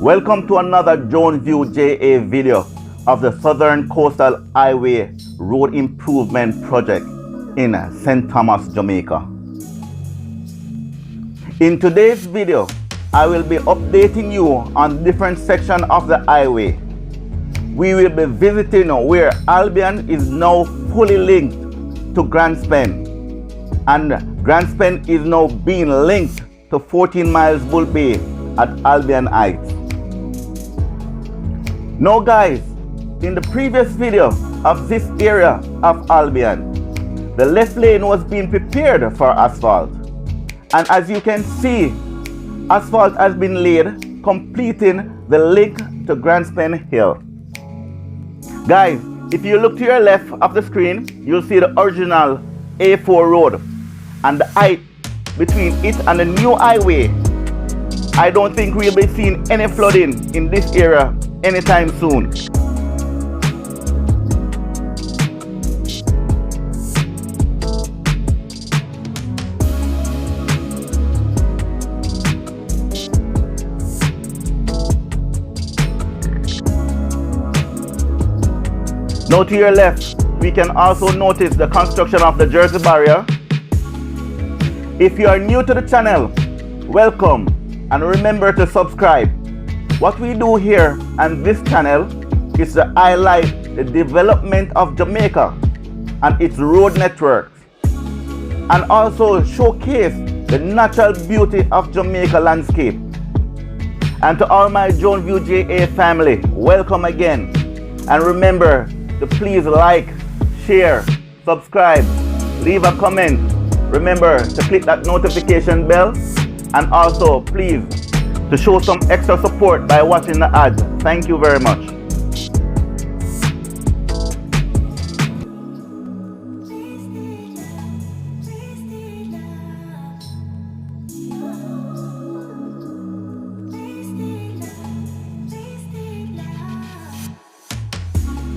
Welcome to another Jonesview JA video of the Southern Coastal Highway Road Improvement Project in St. Thomas, Jamaica. In today's video, I will be updating you on different sections of the highway. We will be visiting where Albion is now fully linked to Grand Spend, and Grand Spend is now being linked to 14 Miles Bull Bay at Albion Heights. Now guys, in the previous video of this area of Albion, the left lane was being prepared for asphalt. And as you can see, asphalt has been laid, completing the link to Grand Spend Hill. Guys, if you look to your left of the screen, you'll see the original A4 road and the height between it and the new highway. I don't think we'll be seeing any flooding in this area anytime soon. Now to your left, we can also notice the construction of the Jersey barrier. If you are new to the channel, welcome, and remember to subscribe. What we do here on this channel is to highlight the development of Jamaica and its road networks, and also showcase the natural beauty of Jamaica landscape. And to all my Jonesview JA family, welcome again. And remember to please like, share, subscribe, leave a comment. Remember to click that notification bell, and also please to show some extra support by watching the ads. Thank you very much.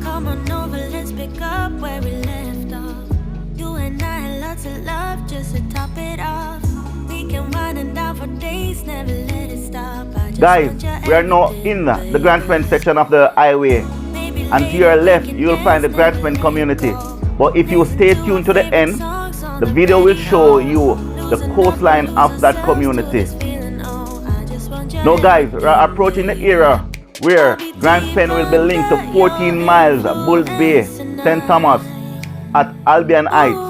Come on over, let's pick up where we left off. You and I, lots of love just to top it off. We can wind and down for days, never let it stop. Guys, we are now in the Grand Spend section of the highway, and to your left you will find the Grand Spend community. But if you stay tuned to the end, the video will show you the coastline of that community. Now guys, we are approaching the area where Grand Spend will be linked to 14 Miles Bull Bay, St. Thomas at Albion Heights.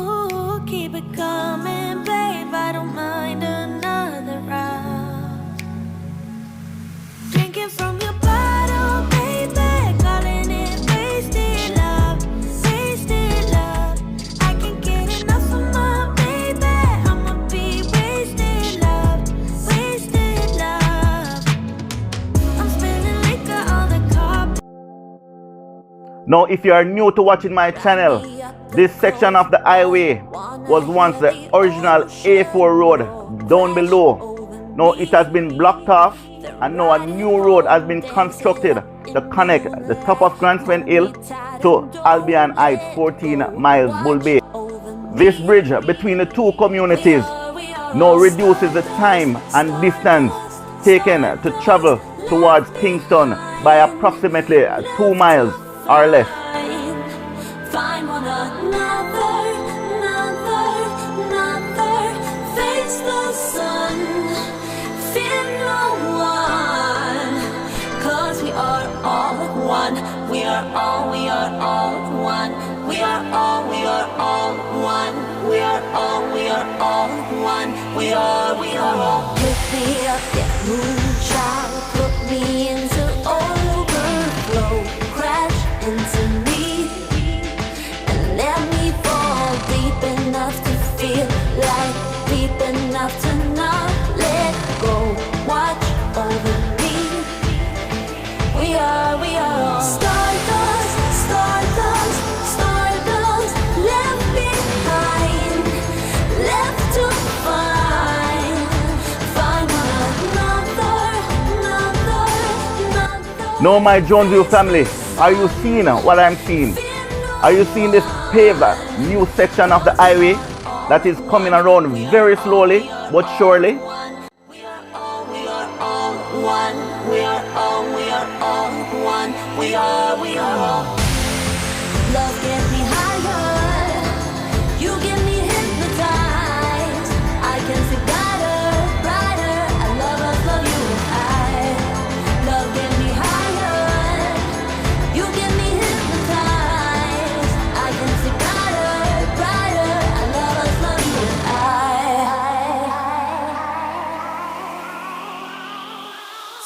Now, if you are new to watching my channel, this section of the highway was once the original A4 road down below. Now it has been blocked off, and now a new road has been constructed to connect the top of Grand Spend Hill to Albion Heights, 14 Miles Bull Bay. This bridge between the two communities now reduces the time and distance taken to travel towards Kingston by approximately 2 miles or less. Find one another, face the sun, fear no one, 'cause we are all one, we are all one, we are all one, we are all one, we are all. Pick me up, get moonchild, put me into overflow, crash into me, and let me fall deep enough to feel like deep enough to not let go. Watch over me. We are all stardust, stardust, stardust, left behind, left to find another. Now my Jonesview family, are you seeing what I'm seeing? Are you seeing this paved new section of the highway that is coming around very slowly but surely? We are all one, we are all We are all. Love get me higher. You get me hypnotized. I can see brighter, brighter. I love us, love you and I. Love get me higher. You get me hypnotized. I can see brighter, brighter. I love us, love you and I.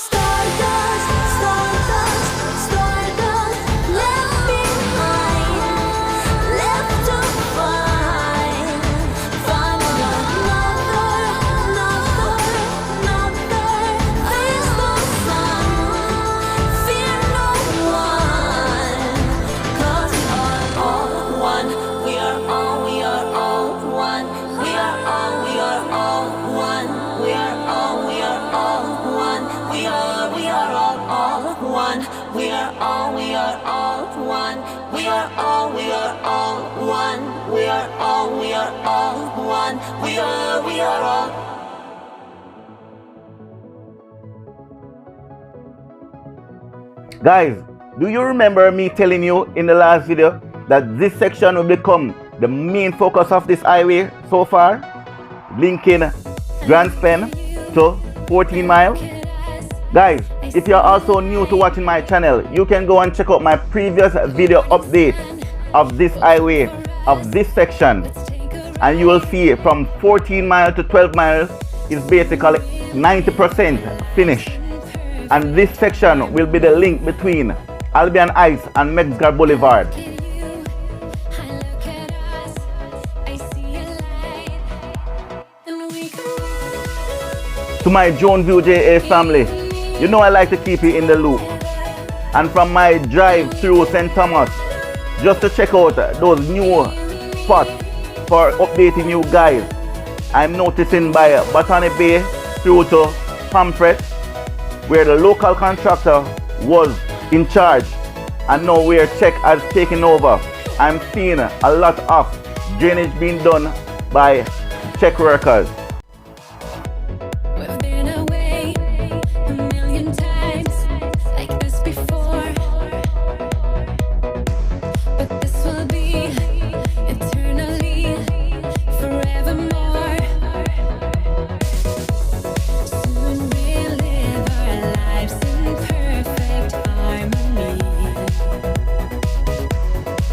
Stardust, stardust, stardust, left behind, left to find another, face the sun, fear no one, 'cause we are all one, we are all one, we are all one, we are all one, we are all one, we are all one, we are all one, we are all one, we are all one, we are all one, we are all. Guys, do you remember me telling you in the last video that this section will become the main focus of this highway so far, linking Grand Span to 14 miles? Guys, if you're also new to watching my channel, you can go and check out my previous video update of this highway, of this section, and you will see from 14 miles to 12 miles is basically 90% finished. And this section will be the link between Albion Heights and Mexico Boulevard. To my Joneview JA family, you know I like to keep you in the loop. And from my drive through St. Thomas, just to check out those new spots for updating you guys, I'm noticing by Botany Bay through to Pamphret, where the local contractor was in charge, and now where C.H.E.C has taken over. I'm seeing a lot of drainage being done by C.H.E.C workers. We've been away a million times like this before, but this will be eternally, forevermore. Soon we'll live our lives in perfect harmony.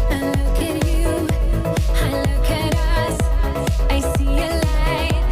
I look at you, I look at us, I see a light.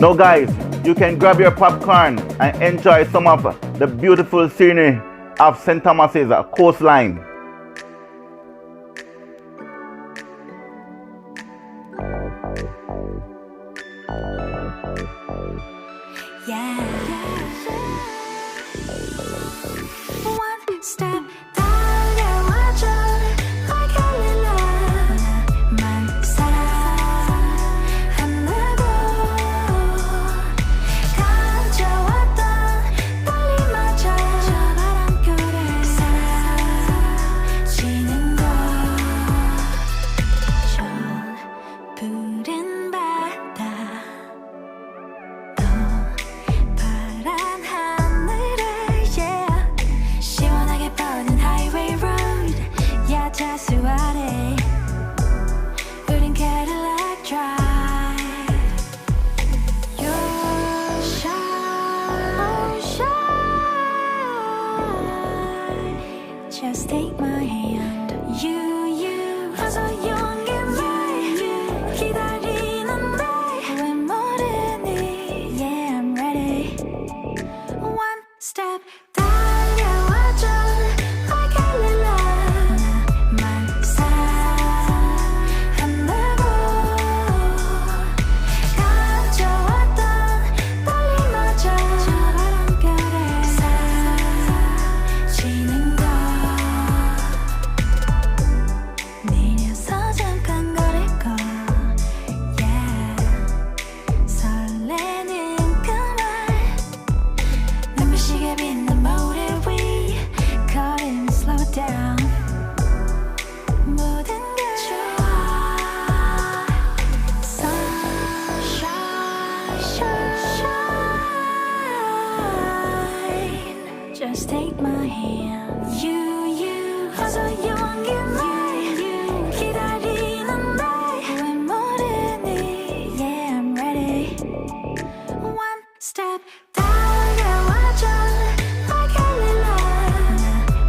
Now guys, you can grab your popcorn and enjoy some of the beautiful scenery of St. Thomas's coastline. Yeah. One step 달려와줘 like a little 나만 사랑한다고 가져왔던 떨림마저 저 바람결에 사라지는 것 좋은 푸른 바다 파란 하늘에 yeah. 시원하게 뻗은 highway road 야자수 아래 우린 Cadillac drive Your shine Just take my hand You 어서 용기 내 기다리는데 왜 모르니 Yeah I'm ready One step 달려와줘 like a little 나만 사랑한다고 가져왔던 떨림마저 저 바람결에 사라지는 것 내려서 잠깐 걸을 거 yeah. 설레는 그말 눈부시게 빛난 모래 위 걸음 slow down 모든 게 좋아 Sunshine Just take my hand You 어서 용기 내 기다리는데 왜 모르니 Yeah I'm ready One step 달려와줘 like a little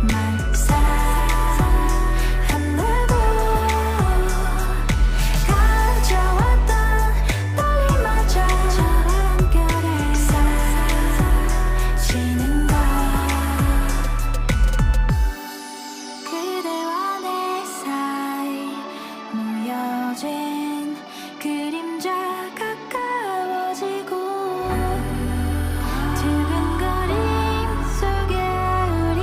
나만 사랑한다고 가져왔던 떨림마저 저 바람결에 사라지는 것 그대와 내 사이 모여진 그림자 가까워지고 두근거림 속에 우리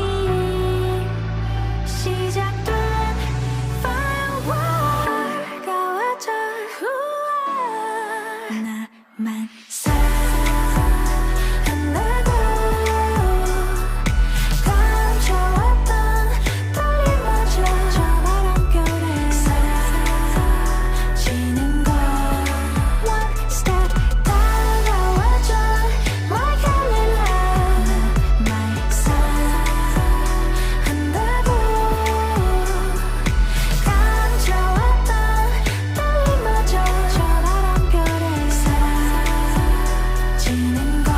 시작된 firework 가와줘 나만 사랑한다고 감춰왔던 떨림마저 저 바람결에 사라지는 것 One step 달려와줘 like a little 나만 사랑한다고 감춰왔던 떨림마저 저 바람결에 사라지는 것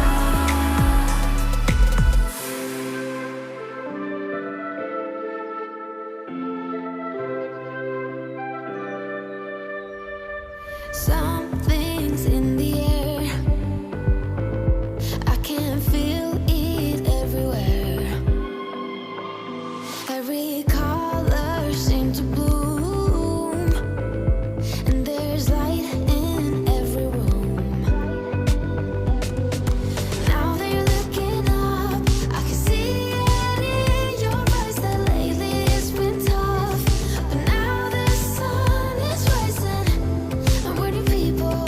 Something's in the air I can feel it everywhere Every color seems to bloom And there's light in every room Now that you're looking up I can see it in your eyes That lately it's been tough But now the sun is rising And where do people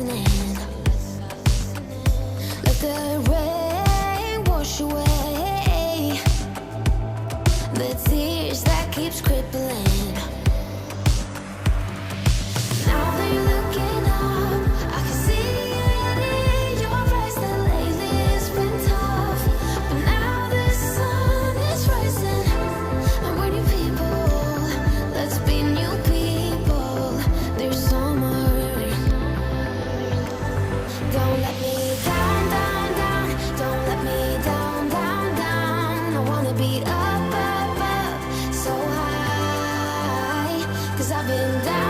listening. Let the rain wash away the tears that keeps crippling. Now that you're looking up, I can see it in your eyes that lately it's been tough. But now the sun is rising, and we're new people. Let's be new people. There's summer. Don't let me down, down, down. Don't let me down, down, down. I wanna be up, up, up, so high. 'Cause I've been down.